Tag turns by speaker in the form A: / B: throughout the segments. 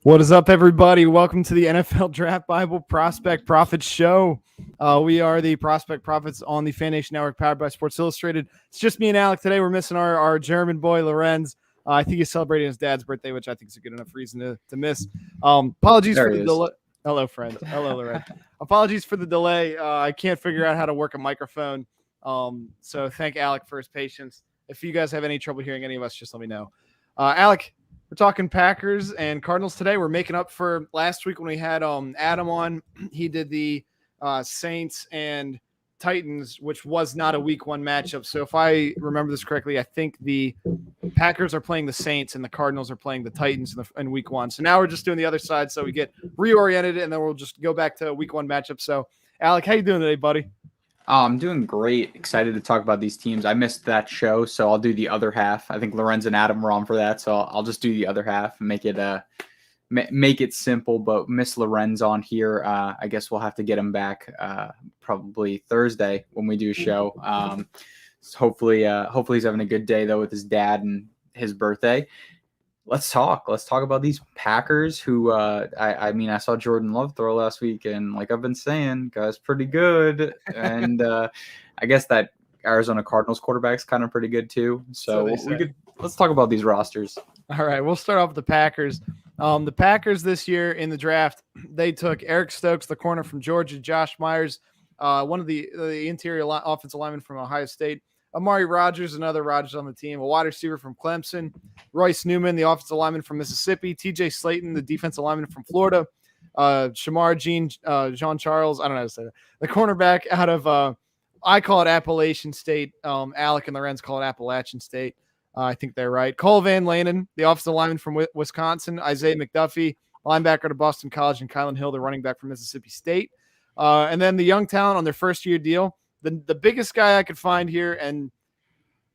A: What is up, everybody? Welcome to the NFL Draft Bible Prospect Profits Show. We are the Prospect Profits on the Fan Nation Network, powered by Sports Illustrated. It's just me and Alec today. We're missing our German boy, Lorenz. I think he's celebrating his dad's birthday, which I think is a good enough reason to miss. Apologies
B: There
A: for
B: he
A: the
B: is.
A: delay. Hello, friends. Hello, Lorenz. Apologies for the delay. I can't figure out how to work a microphone. So thank Alec for his patience. If you guys have any trouble hearing any of us, just let me know. Alec, we're talking Packers and Cardinals today. We're making up for last week when we had Adam on. He did the Saints and Titans, which was not a week one matchup. So if I remember this correctly, I think the Packers are playing the Saints and the Cardinals are playing the Titans in week one. So now we're just doing the other side so we get reoriented, and then we'll just go back to week one matchup. So, Alec, how you doing today, buddy?
B: I'm doing great. Excited to talk about these teams. I missed that show, so I'll do the other half. I think Lorenz and Adam were on for that, so I'll just do the other half and make it simple. But miss Lorenz on here. I guess we'll have to get him back probably Thursday when we do a show. So hopefully he's having a good day though with his dad and his birthday. Let's talk about these Packers who I mean, I saw Jordan Love throw last week, and like I've been saying, guy's pretty good. And I guess that Arizona Cardinals quarterback's kind of pretty good too. So let's talk about these rosters.
A: All right, we'll start off with the Packers. The Packers this year in the draft, they took Eric Stokes, the corner from Georgia, Josh Myers, one of the interior offensive linemen from Ohio State, Amari Rogers, another Rogers on the team, a wide receiver from Clemson, Royce Newman, the offensive lineman from Mississippi, TJ Slayton, the defensive lineman from Florida, Shamar Jean Charles, I don't know how to say that, the cornerback out of, I call it Appalachian State. Alec and Lorenz call it Appalachian State. I think they're right. Cole Van Lanen, the offensive lineman from Wisconsin, Isaiah McDuffie, linebacker to Boston College, and Kylan Hill, the running back from Mississippi State. And then the young talent on their first-year deal. The biggest guy I could find here, and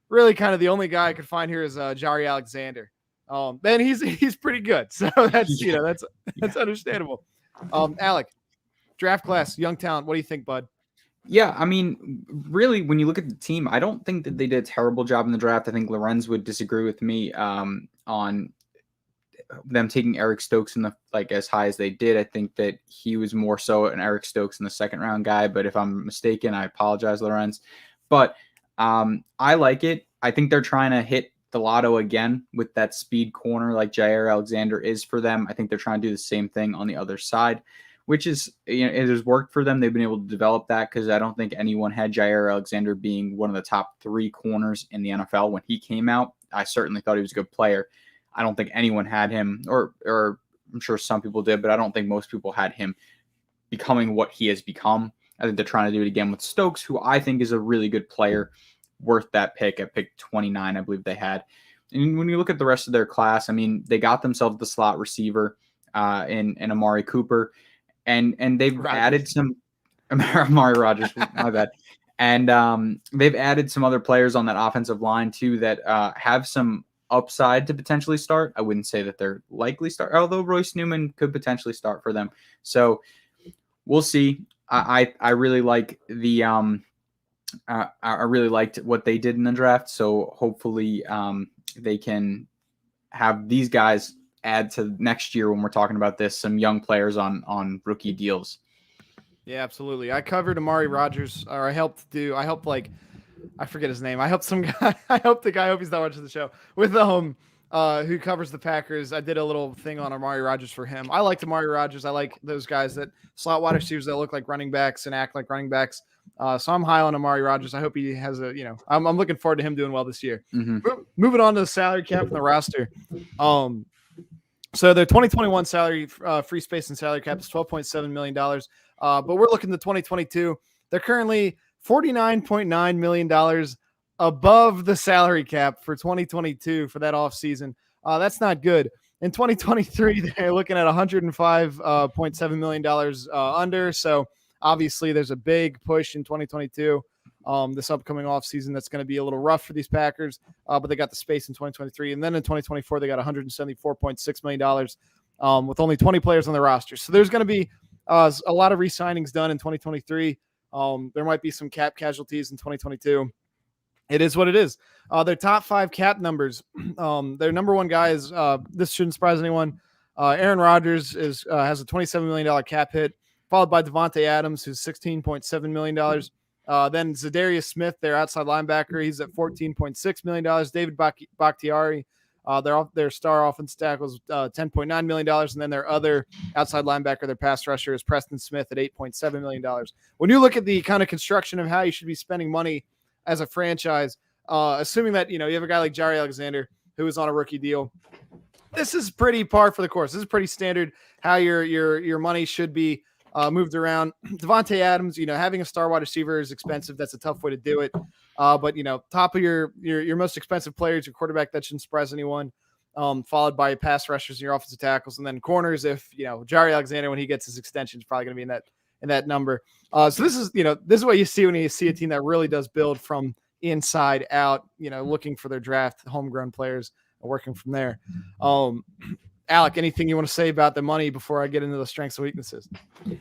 A: really kind of the only guy I could find here, is Jari Alexander. Man, he's pretty good. So that's understandable. Alec, draft class, young talent. What do you think, bud?
B: Yeah, I mean, really, when you look at the team, I don't think that they did a terrible job in the draft. I think Lorenz would disagree with me on them taking Eric Stokes in the as high as they did. I think that he was more so an Eric Stokes in the second round guy. But if I'm mistaken, I apologize, Lorenz. But I like it. I think they're trying to hit the lotto again with that speed corner like Jair Alexander is for them. I think they're trying to do the same thing on the other side, which is, it has worked for them. They've been able to develop that because I don't think anyone had Jair Alexander being one of the top 3 corners in the NFL when he came out. I certainly thought he was a good player. I don't think anyone had him, or I'm sure some people did, but I don't think most people had him becoming what he has become. I think they're trying to do it again with Stokes, who I think is a really good player, worth that pick at pick 29, I believe they had. And when you look at the rest of their class, I mean, they got themselves the slot receiver in Amari Cooper, and they've added some Amari Rogers, my bad. And they've added some other players on that offensive line too that have some upside to potentially start. I wouldn't say that they're likely start, although Royce Newman could potentially start for them. So we'll see. I really like the I really liked what they did in the draft. So hopefully they can have these guys add to next year when we're talking about this, some young players on rookie deals.
A: Yeah, absolutely. I covered Amari Rogers, or I forget his name. I helped some guy. I hope he's not watching the show with who covers the Packers. I did a little thing on Amari Rogers for him. I liked Amari Rogers. I like those guys that slot wide receivers that look like running backs and act like running backs. So I'm high on Amari Rogers. I hope he has I'm looking forward to him doing well this year.
B: Mm-hmm.
A: Moving on to the salary cap and the roster. So their 2021 salary free space and salary cap is $12.7 million. But we're looking to 2022. They're currently $49.9 million above the salary cap for 2022 for that offseason. That's not good. In 2023, they're looking at $105.7 million under. So obviously there's a big push in 2022. This upcoming offseason that's going to be a little rough for these Packers, but they got the space in 2023. And then in 2024, they got $174.6 million with only 20 players on the roster. So there's going to be a lot of re-signings done in 2023. There might be some cap casualties in 2022. It is what it is. Their top 5 cap numbers, their number one guy is, this shouldn't surprise anyone, Aaron Rodgers has a $27 million cap hit, followed by Devontae Adams, who's $16.7 million. Then Zadarius Smith, their outside linebacker, he's at $14.6 million. David Bakhtiari, their star offensive tackle, is $10.9 million. And then their other outside linebacker, their pass rusher, is Preston Smith at $8.7 million. When you look at the kind of construction of how you should be spending money as a franchise, assuming that you have a guy like Jaire Alexander who is on a rookie deal, this is pretty par for the course. This is pretty standard how your money should be moved around. Devontae Adams, having a star wide receiver is expensive. That's a tough way to do it. But top of your most expensive players, your quarterback, that shouldn't surprise anyone. Followed by pass rushers and your offensive tackles, and then corners. If Jaire Alexander, when he gets his extension, is probably going to be in that number. So this is what you see when you see a team that really does build from inside out. Looking for their draft homegrown players, working from there. Alec, anything you want to say about the money before I get into the strengths and weaknesses?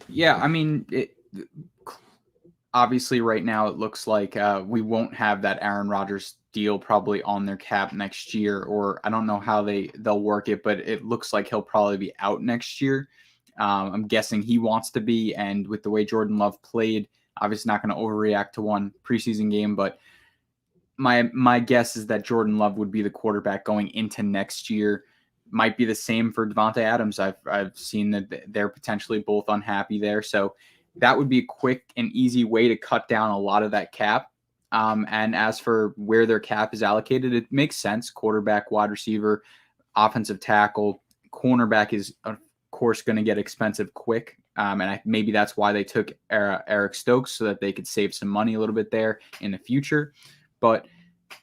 B: Yeah, I mean, obviously right now it looks like we won't have that Aaron Rodgers deal probably on their cap next year, or I don't know how they'll work it, but it looks like he'll probably be out next year. I'm guessing he wants to be, and with the way Jordan Love played, obviously not going to overreact to one preseason game, but my guess is that Jordan Love would be the quarterback going into next year. Might be the same for Devontae Adams. I've seen that they're potentially both unhappy there. So that would be a quick and easy way to cut down a lot of that cap. And as for where their cap is allocated, it makes sense. Quarterback, wide receiver, offensive tackle, cornerback is, of course, going to get expensive quick. And maybe that's why they took Eric Stokes, so that they could save some money a little bit there in the future. But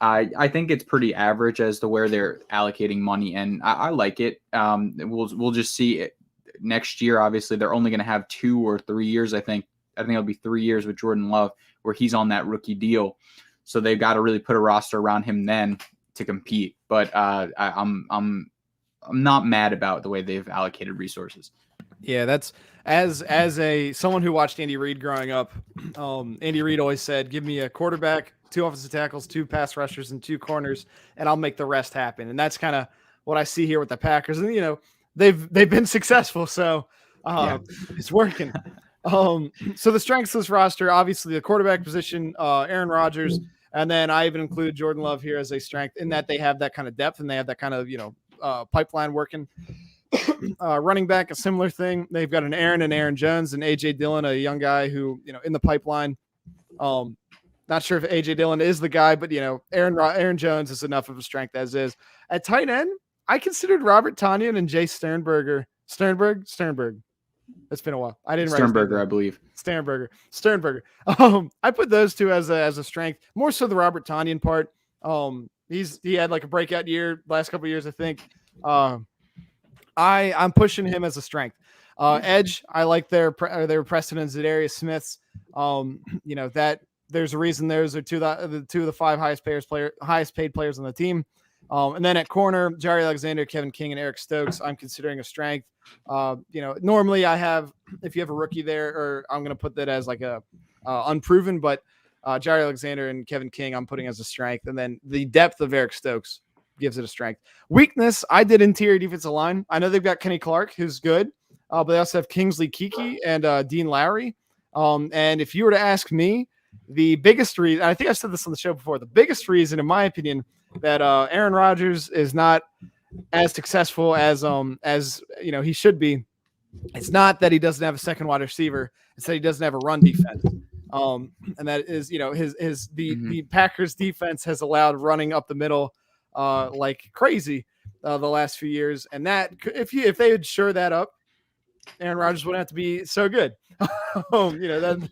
B: I think it's pretty average as to where they're allocating money, and I like it. We'll just see it next year. Obviously, they're only going to have 2 or 3 years. I think it'll be 3 years with Jordan Love, where he's on that rookie deal. So they've got to really put a roster around him then to compete. But I'm not mad about the way they've allocated resources.
A: Yeah, that's as someone who watched Andy Reid growing up. Andy Reid always said, "Give me a quarterback, 2 offensive tackles, 2 pass rushers, and 2 corners, and I'll make the rest happen." And that's kind of what I see here with the Packers. And they've been successful, so it's working. So the strengths of this roster, obviously the quarterback position, Aaron Rodgers, and then I even include Jordan Love here as a strength in that they have that kind of depth and they have that kind of pipeline working. Running back, a similar thing. They've got an Aaron Jones and AJ Dillon, a young guy who in the pipeline. Not sure if AJ Dillon is the guy, but Aaron Jones is enough of a strength as is. At tight end, I considered Robert Tonyan and Jay Sternberg. It's been a while. I didn't write
B: Sternberger, I believe.
A: Sternberger. I put those two as a strength, more so the Robert Tonyan part. He had like a breakout year last couple of years, I think. I'm pushing him as a strength. Edge, I like their Preston and Zadarius Smiths. That there's a reason those are two of the 5 highest paid players on the team. And then at corner, Jaire Alexander, Kevin King, and Eric Stokes, I'm considering a strength. Normally if you have a rookie there, or I'm going to put that as like a unproven, but Jaire Alexander and Kevin King, I'm putting as a strength. And then the depth of Eric Stokes gives it a strength. Weakness, I did interior defensive line. I know they've got Kenny Clark, who's good, but they also have Kingsley Keke and Dean Lowry. And if you were to ask me, the biggest reason, I think I said this on the show before, the biggest reason, in my opinion, that Aaron Rodgers is not as successful as he should be, it's not that he doesn't have a second wide receiver, it's that he doesn't have a run defense. And that is, the Packers defense has allowed running up the middle like crazy the last few years, and that if they would shore that up, Aaron Rodgers wouldn't have to be so good. The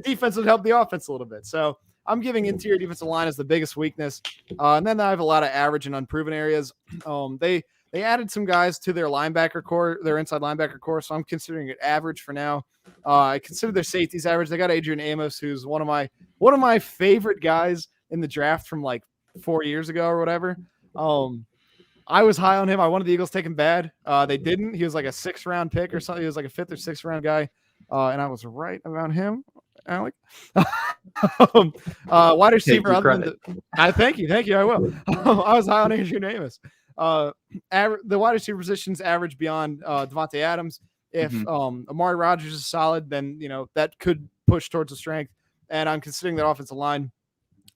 A: defense would help the offense a little bit. So I'm giving interior defensive line as the biggest weakness, and then I have a lot of average and unproven areas. They added some guys to their linebacker core, their inside linebacker core, so I'm considering it average for now. I consider their safeties average. They got Adrian Amos, who's one of my favorite guys in the draft from like 4 years ago or whatever. I was high on him. I wanted the Eagles to take him bad. They didn't. He was like a 6th round pick or something. He was like a 5th or 6th round guy. And I was right about him, Alec. Wide receiver.
B: Thank you. I will.
A: I was high on Adrian Amos. The wide receiver positions average beyond Devontae Adams. If Amari Rodgers is solid, then that could push towards the strength. And I'm considering that offensive line.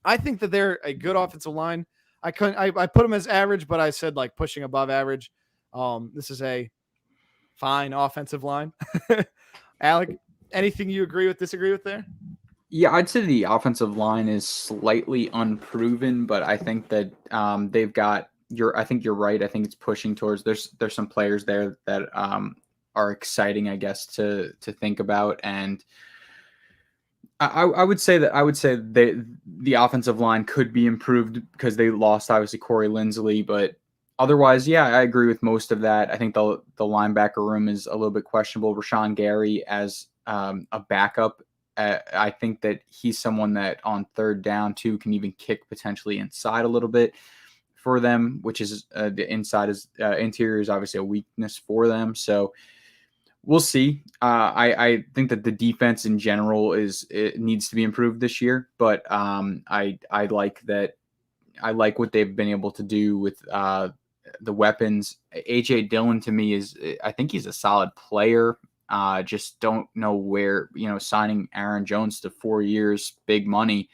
A: I think that they're a good offensive line. I put them as average, but I said like pushing above average. This is a fine offensive line. Alec, anything you agree with, disagree with there?
B: Yeah, I'd say the offensive line is slightly unproven, but I think that they've got I think you're right. I think it's pushing towards there's some players there that are exciting, I guess, to think about. And I would say the offensive line could be improved because they lost obviously Corey Linsley, but otherwise, yeah, I agree with most of that. I think the linebacker room is a little bit questionable. Rashawn Gary as a backup. I think that he's someone that on third down too can even kick potentially inside a little bit for them, which is the inside is interior is obviously a weakness for them. So we'll see. I think that the defense in general it needs to be improved this year, but I like that. I like what they've been able to do with the weapons. AJ Dillon to me I think he's a solid player. Just don't know where, signing Aaron Jones to 4 years, big money.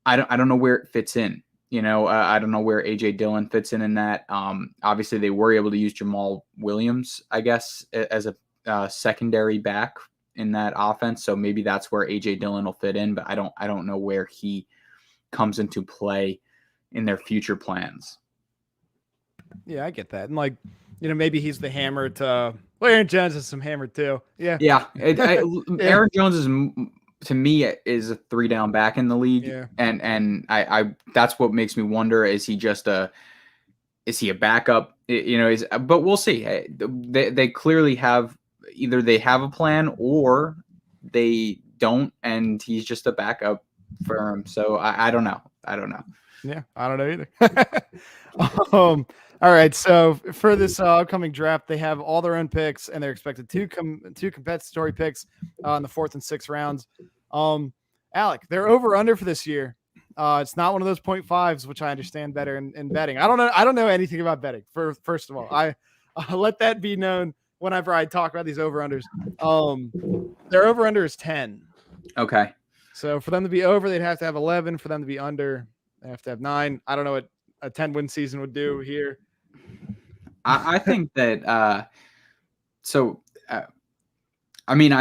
B: I don't know where it fits in. I don't know where AJ Dillon fits in that. Obviously they were able to use Jamal Williams, I guess, as a secondary back in that offense. So maybe that's where AJ Dillon will fit in, but I don't know where he comes into play in their future plans.
A: Yeah, I get that. And maybe he's the hammer to Aaron Jones is some hammer too. Yeah.
B: Yeah. Aaron Jones is, to me, is a 3-down back in the league.
A: Yeah.
B: And I that's what makes me wonder, is he a backup? But we'll see. They clearly have, either they have a plan or they don't, and he's just a backup for him. So I don't know.
A: Yeah, I don't know either. All right, so for this upcoming draft, they have all their own picks, and they're expected two compensatory picks in the 4th and 6th rounds. Alec, they're over under for this year. It's not one of those 0.5s, which I understand better in betting. I don't know anything about betting. First of all, I let that be known whenever I talk about these over unders. Their over under is 10.
B: Okay.
A: So for them to be over, they'd have to have 11. For them to be under, they have to have 9. I don't know what a 10-win season would do here.
B: I think that I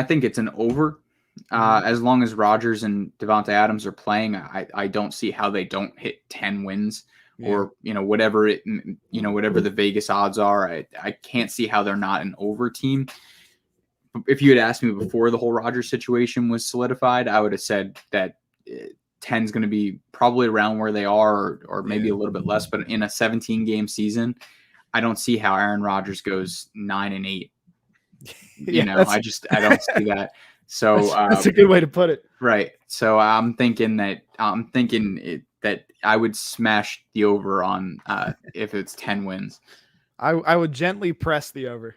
B: think it's an over. As long as Rodgers and Devontae Adams are playing, I don't see how they don't hit 10 wins or whatever whatever the Vegas odds are. I can't see how they're not an over team. If you had asked me before the whole Rodgers situation was solidified, I would have said that 10 is going to be probably around where they are, or maybe a little bit less. But in a 17-game season, I don't see how Aaron Rodgers goes 9-8. I don't see that. So
A: that's a good way to put it.
B: Right. So I'm thinking that I would smash the over on if it's 10 wins.
A: I would gently press the over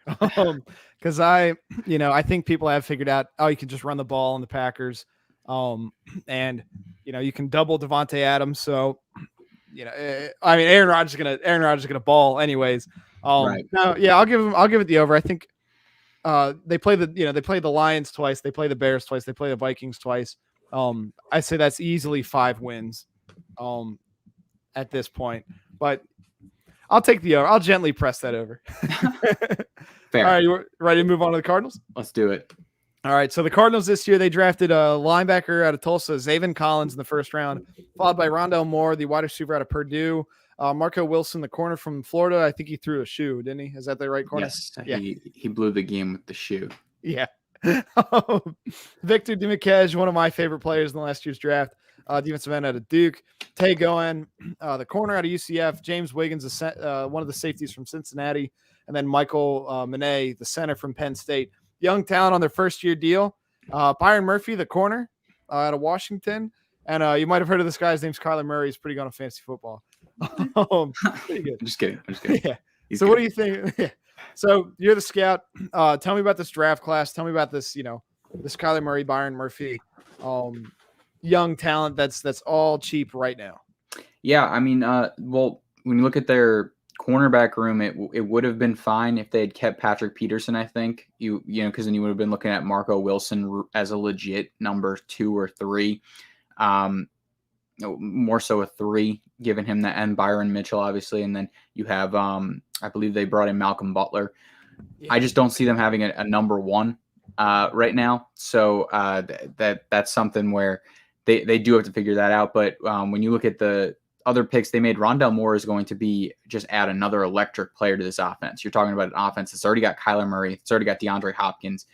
A: because I think people have figured out, you can just run the ball on the Packers. And you can double Devontae Adams. So, Aaron Rodgers is gonna ball anyways.
B: Right.
A: No, yeah, I'll give it the over. I think they play the Lions twice, they play the Bears twice, they play the Vikings twice. I say that's easily 5 wins at this point, but I'll take the over. I'll gently press that over.
B: Fair.
A: All right, you ready to move on to the Cardinals?
B: Let's do it.
A: All right, so the Cardinals this year, they drafted a linebacker out of Tulsa, Zaven Collins, in the 1st round, followed by Rondell Moore, the wide receiver out of Purdue, Marco Wilson, the corner from Florida. I think he threw a shoe, didn't he? Is that the right corner?
B: Yes, yeah. He blew the game with the shoe.
A: Yeah. Victor Dimuquez, one of my favorite players in the last year's draft, defensive end out of Duke. Tay Goen, the corner out of UCF. James Wiggins, one of the safeties from Cincinnati. And then Michael Manet, the center from Penn State. Young talent on their 1st-year deal. Byron Murphy, the corner out of Washington. And you might have heard of this guy. His name's Kyler Murray. He's pretty good on fantasy football. Pretty good.
B: I'm just kidding.
A: Yeah. So what do you think? Yeah. So you're the scout. Tell me about this draft class. Tell me about this, this Kyler Murray, Byron Murphy, young talent that's all cheap right now.
B: Yeah, well, when you look at their cornerback room, it would have been fine if they had kept Patrick Peterson. I think you know, because then you would have been looking at Marco Wilson as a legit number 2 or 3. More so a 3, giving him that, and Byron Mitchell, obviously. And then you have, I believe they brought in Malcolm Butler. Yeah. I just don't see them having a number 1 right now. So that's something where they do have to figure that out. But when you look at the other picks they made, Rondale Moore is going to be just add another electric player to this offense. You're talking about an offense that's already got Kyler Murray. It's already got DeAndre Hopkins.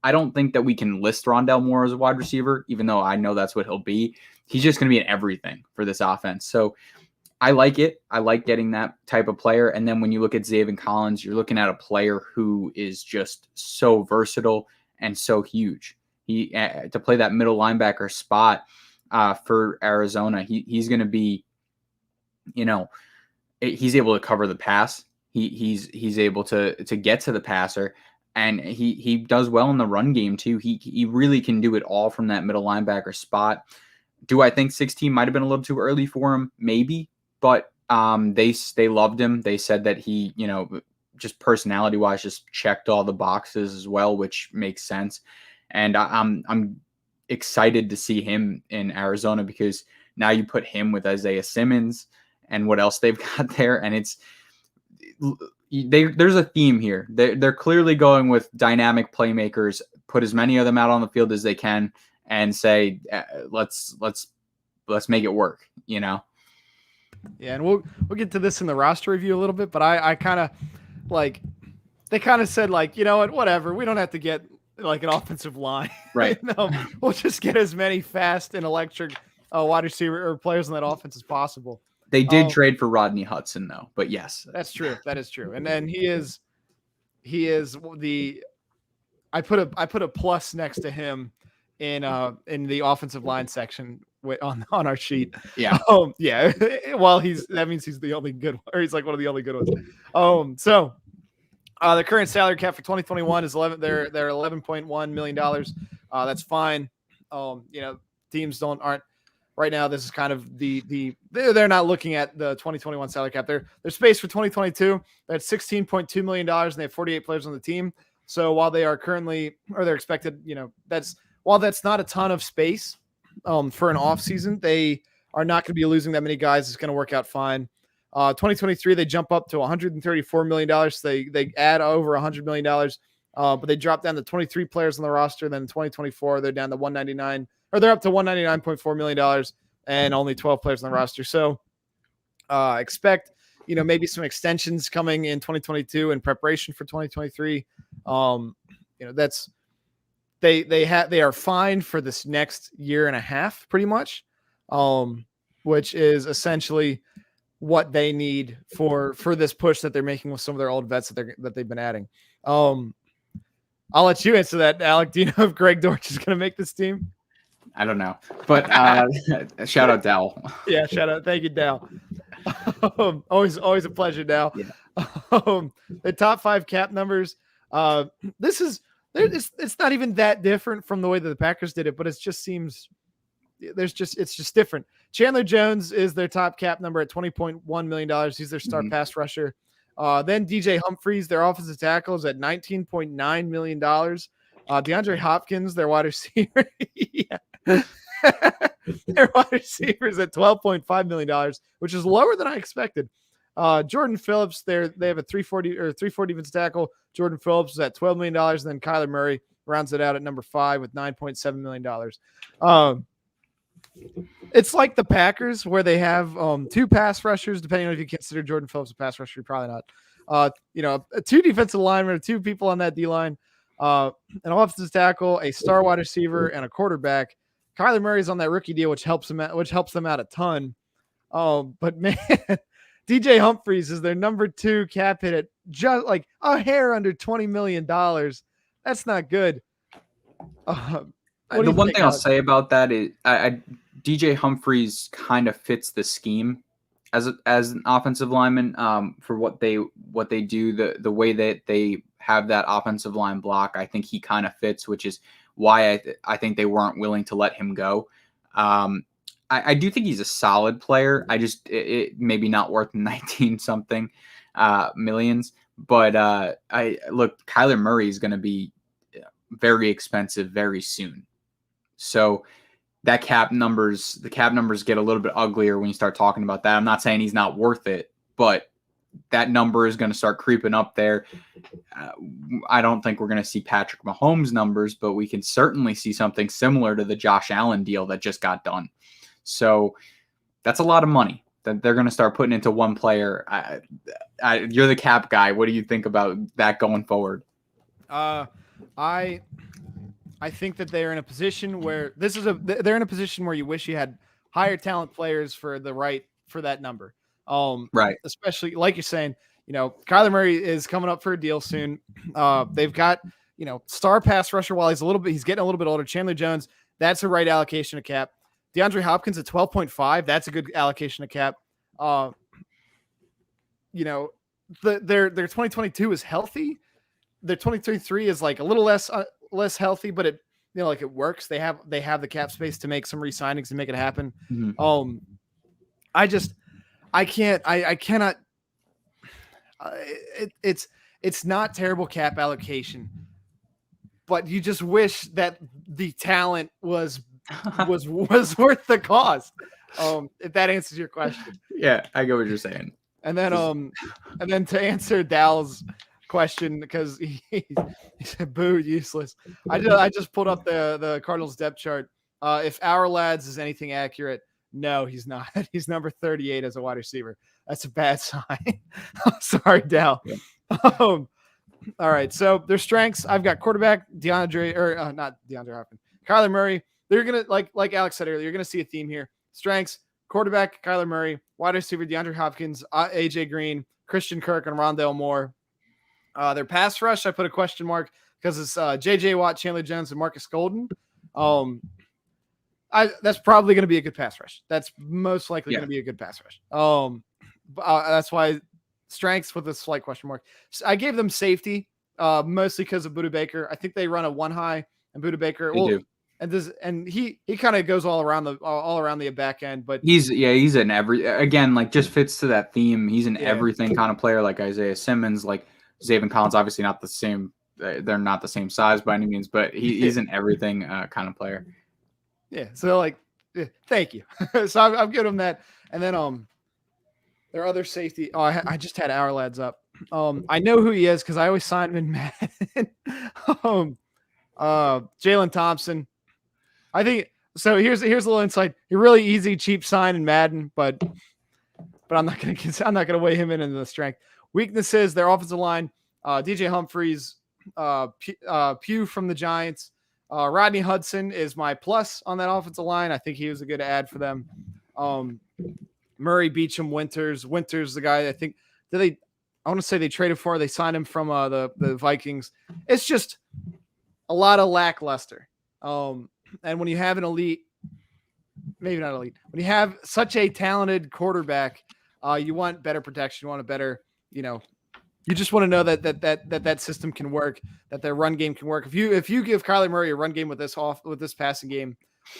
B: I don't think that we can list Rondale Moore as a wide receiver, even though I know that's what he'll be. He's just going to be in everything for this offense. So I like it. I like getting that type of player. And then when you look at Zaven Collins, you're looking at a player who is just so versatile and so huge. He to play that middle linebacker spot for Arizona, he's going to be, you know, he's able to cover the pass. He's able to get to the passer, and he does well in the run game too. He really can do it all from that middle linebacker spot. Do I think 16 might have been a little too early for him? Maybe, but they loved him. They said that he, you know, just personality wise, just checked all the boxes as well, which makes sense. And I'm excited to see him in Arizona, because now you put him with Isaiah Simmons and what else they've got there, and there's a theme here. They're clearly going with dynamic playmakers. Put as many of them out on the field as they can, and say, let's make it work, you know?
A: Yeah, and we'll get to this in the roster review a little bit, but I kind of like, they kind of said, like, you know what, whatever, we don't have to get like an offensive line.
B: Right.
A: No, we'll just get as many fast and electric wide receiver or players in that offense as possible.
B: They did trade for Rodney Hudson though, but yes.
A: That's true. That is true. And then he is I put a plus next to him in the offensive line section on our sheet.
B: Yeah.
A: Yeah. Well, that means he's the only good one, or he's like one of the only good ones. So the current salary cap for 2021 is they're $11.1 million. That's fine. You know, teams aren't right now. This is kind of they're not looking at the 2021 salary cap. Their space for 2022, that's $16.2 million, and they have 48 players on the team. So while they are currently, or they're expected, you know, while that's not a ton of space for an off season, they are not going to be losing that many guys. It's going to work out fine. 2023, they jump up to $134 million. So they add over $100 million, but they drop down to 23 players on the roster. Then in 2024, they're down to 199, or they're up to $199.4 million and only 12 players on the roster. So expect, you know, maybe some extensions coming in 2022 in preparation for 2023. You know, that's they are fine for this next year and a half, pretty much, which is essentially what they need for this push that they're making with some of their old vets that they've been adding. I'll let you answer that, Alec. Do you know if Greg Dortch is going to make this team?
B: I don't know, but shout out Dal.
A: Yeah, shout out. Thank you, Dal. Always a pleasure, Dal.
B: Yeah.
A: The top 5 cap numbers. It's not even that different from the way that the Packers did it, but it just seems it's just different. Chandler Jones is their top cap number at $20.1 million. He's their star pass rusher. Then DJ Humphries, their offensive tackle, is at $19.9 million. DeAndre Hopkins, their wide receiver. Yeah. Their wide receiver is at $12.5 million, which is lower than I expected. Jordan Phillips, they have a 340 defensive tackle. Jordan Phillips is at $12 million. And then Kyler Murray rounds it out at number 5 with $9.7 million. It's like the Packers, where they have 2 pass rushers, depending on if you consider Jordan Phillips a pass rusher. Probably not. You know, 2 defensive linemen, 2 people on that D line, an offensive tackle, a star wide receiver, and a quarterback. Kyler Murray's on that rookie deal, which helps them out a ton. But man, DJ Humphries is their number 2 cap hit at just like a hair under $20 million. That's not good.
B: The one thing I'll say about that is DJ Humphries kind of fits the scheme as an offensive lineman for what they do, the way that they have that offensive line block. I think he kind of fits, which is why I think they weren't willing to let him go. I do think he's a solid player. I just it maybe not worth 19 something. millions. But I look, Kyler Murray is going to be very expensive very soon. So the cap numbers get a little bit uglier when you start talking about that. I'm not saying he's not worth it, but that number is going to start creeping up there. I don't think we're going to see Patrick Mahomes numbers, but we can certainly see something similar to the Josh Allen deal that just got done. So that's a lot of money that they're going to start putting into one player. You're the cap guy. What do you think about that going forward?
A: I think that they're in a position where they're in a position where you wish you had higher talent players for that number.
B: Right.
A: Especially like you're saying, Kyler Murray is coming up for a deal soon. They've got, star pass rusher while he's getting a little bit older. Chandler Jones, that's a right allocation of cap. DeAndre Hopkins at 12.5, that's a good allocation of cap. Their 2022 is healthy. Their 2023 is like a little less healthy, but it works. They have the cap space to make some re-signings and make it happen.
B: Mm-hmm.
A: It's not terrible cap allocation, but you just wish that the talent was worth the cost. If that answers your question.
B: Yeah, I get what you're saying.
A: And then to answer Dal's question, because he said boo, useless. I just pulled up the Cardinals depth chart. If our lads is anything accurate, no, he's not. He's number 38 as a wide receiver. That's a bad sign. Sorry, Dal.
B: Yeah.
A: All right. So their strengths, I've got quarterback not DeAndre Hopkins, Kyler Murray. They're gonna like Alex said earlier. You're gonna see a theme here. Strengths: quarterback Kyler Murray, wide receiver DeAndre Hopkins, AJ Green, Christian Kirk, and Rondale Moore. Their pass rush, I put a question mark because it's J.J. Watt, Chandler Jones, and Marcus Golden. That's probably going to be a good pass rush. That's most likely going to be a good pass rush. That's why strengths with a slight question mark. So I gave them safety, mostly because of Budda Baker. I think they run a one high, and Budda Baker. And he kind of goes all around the back end, but
B: he's an just fits to that theme. He's an everything kind of player, like Isaiah Simmons, like Zaven Collins. Obviously not the same. They're not the same size by any means, but he's an everything kind of player.
A: Yeah. So thank you. So I'm giving him that. And then their other safety. Oh, I just had our lads up. I know who he is because I always sign him in Madden. Jalen Thompson. I think so. Here's a little insight. You're really easy, cheap sign in Madden, but I'm not gonna weigh him into the strength. Weaknesses: their offensive line. DJ Humphries, Pugh from the Giants. Rodney Hudson is my plus on that offensive line. I think he was a good add for them. Murray, Beecham, Winters, the guy I think I want to say they traded for. They signed him from the Vikings. It's just a lot of lackluster. And when you have an elite, maybe not elite, when you have such a talented quarterback, you want better protection. You want a better, you just want to know that system can work, that their run game can work. If you give Kyler Murray a run game with this passing game,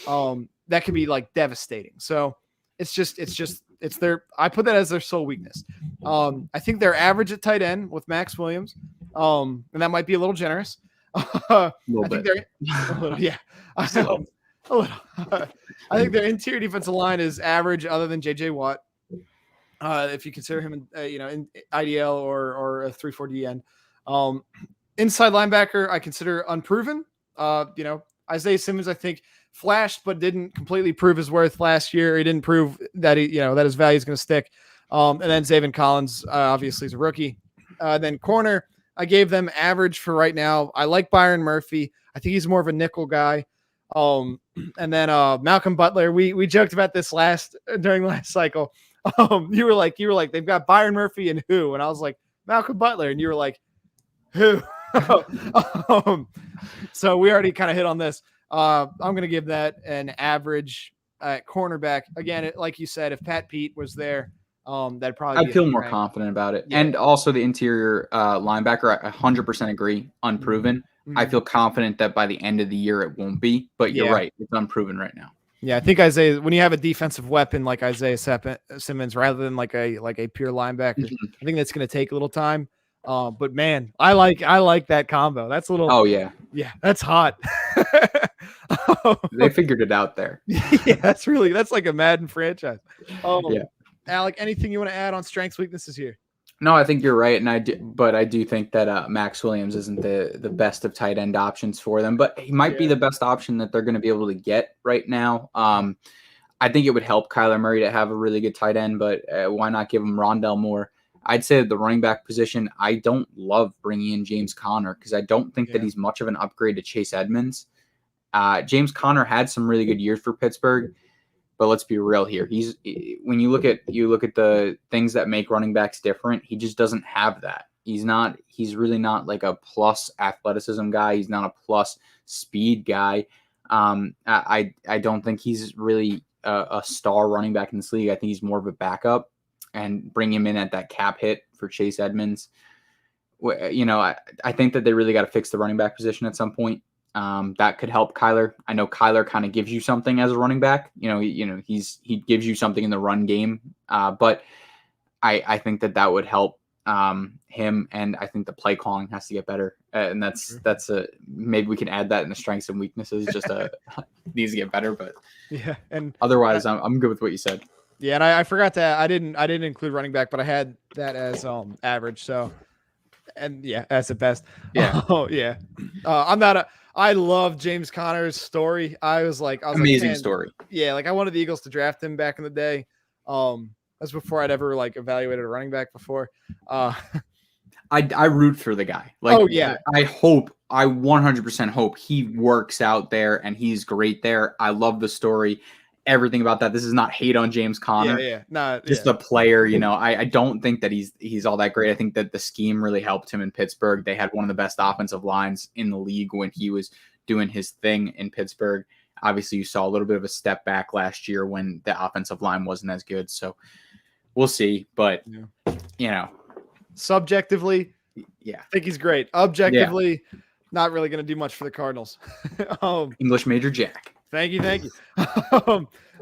A: that could be devastating. So it's I put that as their sole weakness. I think they're average at tight end with Max Williams. And that might be a little generous. I think their interior defensive line is average other than J.J. Watt. If you consider him in IDL or a 3-4 DN. Inside linebacker, I consider unproven. Isaiah Simmons, I think, flashed but didn't completely prove his worth last year. He didn't prove that that his value is going to stick. And then Zaven Collins, obviously, is a rookie. Then corner, I gave them average for right now. I like Byron Murphy. I think he's more of a nickel guy. And then Malcolm Butler. We joked about this during last cycle. You were like, they've got Byron Murphy and who? And I was like, Malcolm Butler. And you were like, who? So we already kind of hit on this. I'm going to give that an average at cornerback. Again, like you said, if Pat Pete was there, that'd probably
B: I'd feel more confident about it. Yeah. And also the interior linebacker, I 100% agree, unproven. Mm-hmm. I feel confident that by the end of the year it won't be, but you're right. It's unproven right now.
A: Yeah, I think Isaiah, when you have a defensive weapon like Isaiah Simmons, rather than like a pure linebacker, I think that's going to take a little time. But man, I like that combo. That's a little,
B: Oh yeah,
A: yeah, that's hot.
B: they figured it out there.
A: Yeah, that's like a Madden franchise.
B: Yeah.
A: Alec, anything you want to add on strengths, weaknesses here?
B: No, I think you're right, and I do think that Max Williams isn't the best of tight end options for them, but he might be the best option that they're going to be able to get right now. I think it would help Kyler Murray to have a really good tight end, but why not give him Rondell Moore? I'd say the running back position, I don't love bringing in James Conner because I don't think that he's much of an upgrade to Chase Edmonds. James Conner had some really good years for Pittsburgh. But let's be real here. When you look at the things that make running backs different, he just doesn't have that. He's really not like a plus athleticism guy. He's not a plus speed guy. I don't think he's really a star running back in this league. I think he's more of a backup, and bring him in at that cap hit for Chase Edmonds. I think that they really got to fix the running back position at some point. That could help Kyler. I know Kyler kind of gives you something as a running back. He gives you something in the run game. But I think that would help him, and I think the play calling has to get better. And that's maybe we can add that in the strengths and weaknesses. Just needs to get better. But
A: yeah, and
B: otherwise, I'm good with what you said.
A: Yeah, and I forgot that I didn't include running back, but I had that as average. So, and yeah, as the best.
B: Yeah.
A: Oh yeah. I love James Conner's story. I was
B: amazing story.
A: Yeah, like I wanted the Eagles to draft him back in the day. That's before I'd ever like evaluated a running back before.
B: I root for the guy. Like,
A: oh yeah.
B: I 100% hope he works out there and he's great there. I love the story. Everything about that. This is not hate on James Conner. Just a player, I don't think that he's all that great. I think that the scheme really helped him in Pittsburgh. They had one of the best offensive lines in the league when he was doing his thing in Pittsburgh. Obviously, you saw a little bit of a step back last year when the offensive line wasn't as good. So we'll see. But,
A: subjectively,
B: yeah,
A: I think he's great. Objectively, not really going to do much for the Cardinals.
B: English major Jack.
A: Thank you.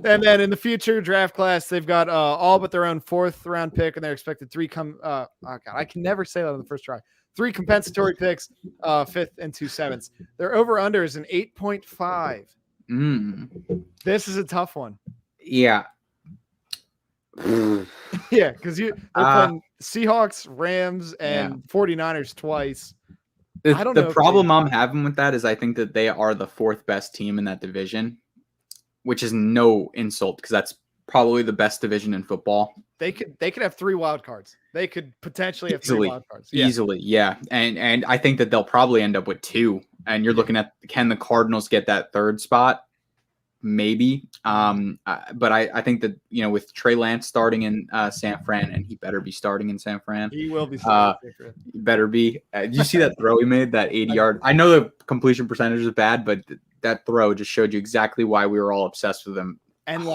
A: And then in the future draft class, they've got all but their own 4th round pick, and they're expected 3 I can never say that on the first try. 3 compensatory picks, 5th and 2 7ths. Their over under is an 8.5. This is a tough one.
B: Yeah.
A: Yeah, because they're playing Seahawks, Rams, and 49ers twice.
B: The problem I'm having with that is I think that they are the 4th best team in that division, which is no insult because that's probably the best division in football.
A: They could have 3 wild cards. They could potentially have 3 wild cards. Yeah.
B: Easily, yeah. And I think that they'll probably end up with 2. And you're looking at, can the Cardinals get that 3rd spot? Maybe. But I think that, with Trey Lance starting in San Fran, and he better be starting in San Fran.
A: He will be starting in San Fran.
B: He better be. Did you see that throw he made, that 80-yard? I know the completion percentage is bad, but that throw just showed you exactly why we were all obsessed with him.
A: And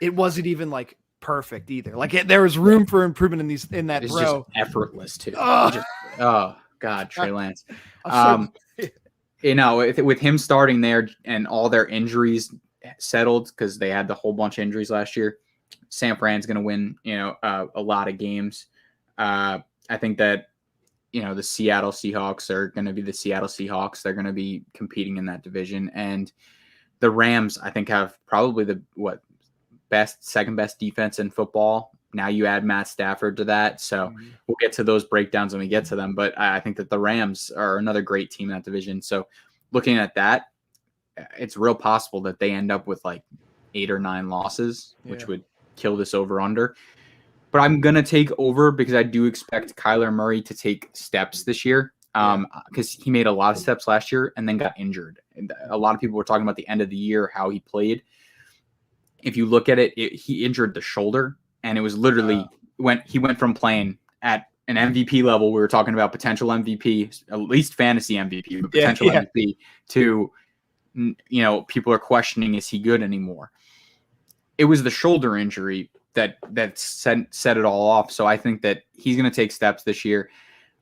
A: it wasn't even perfect either. There was room for improvement in that
B: it's
A: throw.
B: Just effortless too. Oh God, Trey Lance. With him starting there and all their injuries settled, because they had the whole bunch of injuries last year, San Fran's going to win, a lot of games. I think that, the Seattle Seahawks are going to be the Seattle Seahawks. They're going to be competing in that division. And the Rams, I think, have probably the second best defense in football. Now you add Matt Stafford to that. So we'll get to those breakdowns when we get to them. But I think that the Rams are another great team in that division. So looking at that, it's real possible that they end up with 8 or 9 losses, which would kill this over under. But I'm going to take over because I do expect Kyler Murray to take steps this year, because he made a lot of steps last year and then got injured. And a lot of people were talking about the end of the year, how he played. If you look at it, he injured the shoulder, and it was literally when he went from playing at an MVP level. We were talking about potential MVP, at least fantasy MVP, but potential MVP, to, people are questioning, is he good anymore? It was the shoulder injury that set it all off. So I think that he's going to take steps this year.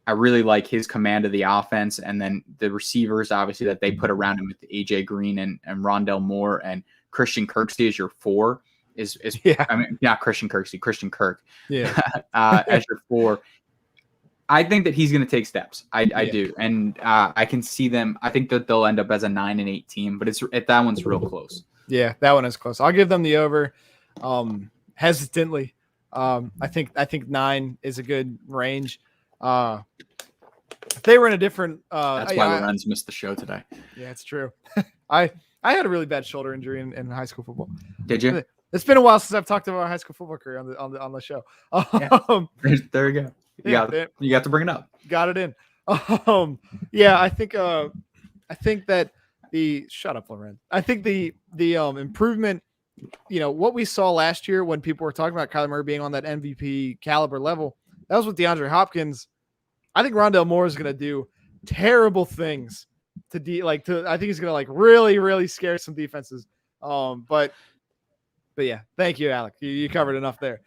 B: I really like his command of the offense, and then the receivers, obviously, that they put around him with AJ Green and Rondell Moore and Christian Kirksey as your 4 is
A: Yeah.
B: I mean, not Christian Kirksey, Christian Kirk.
A: Yeah.
B: As your 4. I think that he's going to take steps. I do. And I can see them. I think that they'll end up as a 9-8 team, but that one's real close.
A: Yeah, that one is close. I'll give them the over hesitantly. I think 9 is a good range. If they were in a different
B: that's why Lorenz missed the show today.
A: Yeah, it's true. I had a really bad shoulder injury in high school football.
B: Did you?
A: It's been a while since I've talked about my high school football career on the show.
B: There you go. You got to bring it up.
A: Got it in. Yeah, I think that shut up, Loren. I think the improvement, what we saw last year when people were talking about Kyler Murray being on that MVP caliber level, that was with DeAndre Hopkins. I think Rondale Moore is going to do terrible things I think he's going to really, really scare some defenses. But yeah, thank you, Alec. You covered enough there.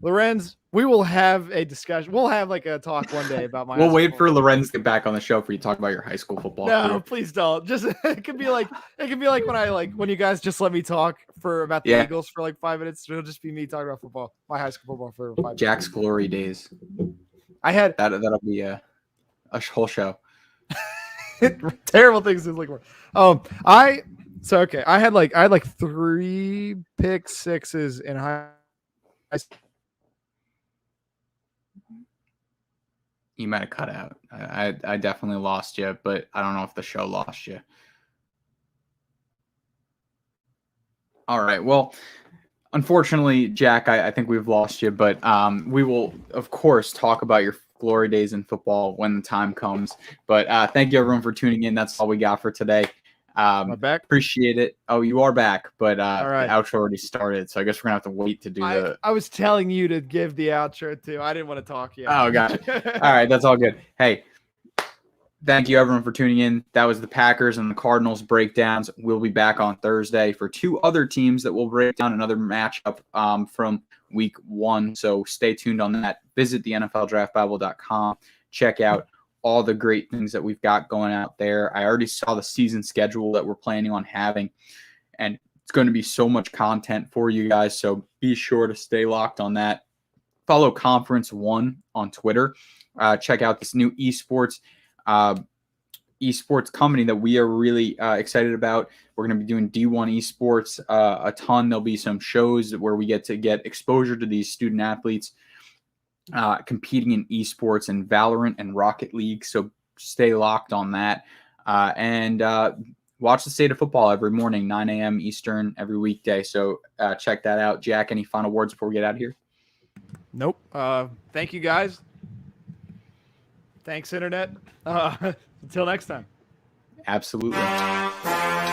A: Lorenz, we will have a discussion. We'll have a talk one day about my.
B: We'll wait for Lorenz to get back on the show for you to talk about your high school football.
A: No,
B: career.
A: Please don't. Just it could be like when you guys just let me talk about the Eagles for 5 minutes. It'll just be me talking about football, my high school football for 5 minutes.
B: Jack's glory days.
A: I had
B: that'll be a whole show.
A: Terrible things to look for. I had 3 pick sixes in high school.
B: You might have cut out. I definitely lost you, but I don't know if the show lost you. All right. Well, unfortunately, Jack, I think we've lost you, but we will, of course, talk about your glory days in football when the time comes. But thank you, everyone, for tuning in. That's all we got for today.
A: Am I back?
B: Appreciate it. Oh, you are back, but
A: all right.
B: The outro already started, so I guess we're going to have to wait to do
A: I was telling you to give the outro, too. I didn't want to talk yet.
B: Oh, gotcha. All right, that's all good. Hey, thank you, everyone, for tuning in. That was the Packers and the Cardinals breakdowns. We'll be back on Thursday for 2 other teams that will break down another matchup from week 1. So stay tuned on that. Visit the NFLDraftBible.com. Check out all the great things that we've got going out there. I already saw the season schedule that we're planning on having, and it's going to be so much content for you guys. So be sure to stay locked on that. Follow Conference 1 on Twitter. Check out this new esports company that we are really excited about. We're going to be doing D1 esports a ton. There'll be some shows where we get to get exposure to these student athletes competing in esports and Valorant and Rocket League. So stay locked on that. And watch the State of Football every morning, 9 a.m. Eastern, every weekday. So check that out. Jack, any final words before we get out of here?
A: Nope. Thank you, guys. Thanks, Internet. Until next time.
B: Absolutely.